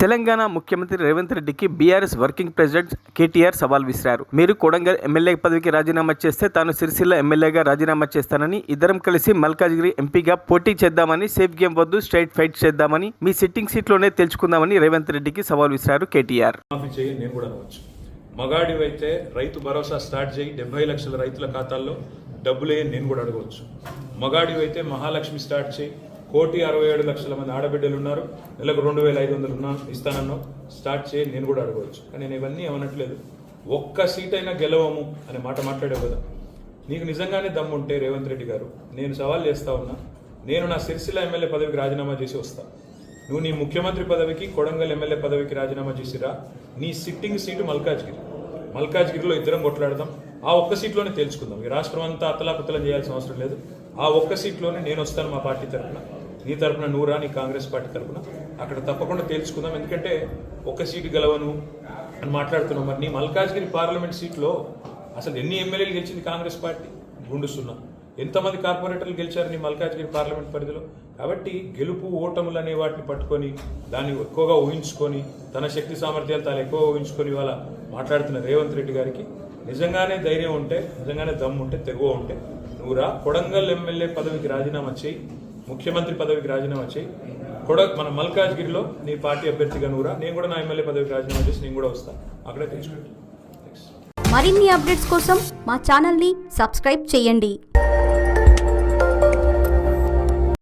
తెలంగాణ ముఖ్యమంత్రి రేవంత్ రెడ్డికి BRS working president KTR సవాల్ విసిరారు. మీరు కొడంగల్ ఎమ్మెల్యే పదవికి రాజీనామా చేస్తే తాను సిరిసిల్ల ఎమ్మెల్యేగా రాజీనామా చేస్తానని, ఇద్దరం కలిసి మల్కాజ్గిరి ఎంపీగా పోటీ చేద్దామని, సేఫ్ గేమ్ వద్దు స్ట్రైట్ ఫైట్ చేద్దామని, మీ సిట్టింగ్ సీట్లోనే తెలుసుకుందామని రేవంత్ రెడ్డికి సవాల్ విసిరారు కేటీఆర్. మగాడివైతే రైతు భరోసా స్టార్ట్ చేయి, 70 లక్షల రైతుల ఖాతాల్లో డబ్బులే నేను కూడా అడగవచ్చు. మగాడివైతే మహాలక్ష్మి స్టార్ట్ చేయి, 1,67,00,000 మంది ఆడబిడ్డలు ఉన్నారు, నెలకు 2,500 ఇస్తానన్నావు, స్టార్ట్ చేయి, నేను కూడా అడగవచ్చు. కానీ నేను ఇవన్నీ ఏమనట్లేదు. ఒక్క సీట్ అయినా గెలవము అనే మాట మాట్లాడావు కదా. నీకు నిజంగానే దమ్ముంటే రేవంత్ రెడ్డి గారు, నేను సవాల్ చేస్తా ఉన్నా, నేను నా సిరిసిల్ల ఎమ్మెల్యే పదవికి రాజీనామా చేసి వస్తా. నువ్వు నీ ముఖ్యమంత్రి పదవికి, కొడంగల్ ఎమ్మెల్యే పదవికి రాజీనామా చేసిరా. నీ సిట్టింగ్ సీటు మల్కాజ్గిరిలో ఇద్దరం కొట్లాడదాం. ఆ ఒక్క సీట్లోనే తేల్చుకుందాం. ఈ రాష్ట్రం అంతా అతలాకుతలం చేయాల్సిన అవసరం లేదు. ఆ ఒక్క సీట్లోనే నేను వస్తాను మా పార్టీ తరఫున, నీ తరఫున నువ్వురా, నీ కాంగ్రెస్ పార్టీ తరఫున. అక్కడ తప్పకుండా తేల్చుకుందాం. ఎందుకంటే ఒక్క సీటు గెలవను అని మాట్లాడుతున్నాం. మరి నీ మల్కాజ్గిరి పార్లమెంట్ సీట్లో అసలు ఎన్ని ఎమ్మెల్యేలు గెలిచింది కాంగ్రెస్ పార్టీ? గుండు సున్నా. ఎంతమంది కార్పొరేటర్లు గెలిచారు నీ మల్కాజ్గిరి పార్లమెంట్ పరిధిలో? కాబట్టి గెలుపు ఓటములు అనే వాటిని పట్టుకొని, దాన్ని ఎక్కువగా ఊహించుకొని, తన శక్తి సామర్థ్యాలు తాను ఎక్కువగా ఊహించుకొని ఇవాళ మాట్లాడుతున్న రేవంత్ రెడ్డి గారికి నిజంగానే ధైర్యం ఉంటే, నిజంగానే దమ్ము ఉంటే, తెగువ ఉంటే నువ్వురా, కొడంగల్ ఎమ్మెల్యే పదవికి రాజీనామా చేయి, ముఖ్యమంత్రి పదవికి రాజీనామా చేయి. మన మల్కాజ్గిరిలో నీ పార్టీ అభ్యర్థిగా నువ్వురా, నేను కూడా నా ఎమ్మెల్యే పదవికి రాజీనామా చేసి నేను కూడా వస్తాను. అక్కడే తెలుసుకుంటాను. మరిన్ని అప్డేట్స్ కోసం మా ఛానల్ని సబ్స్క్రైబ్ చేయండి.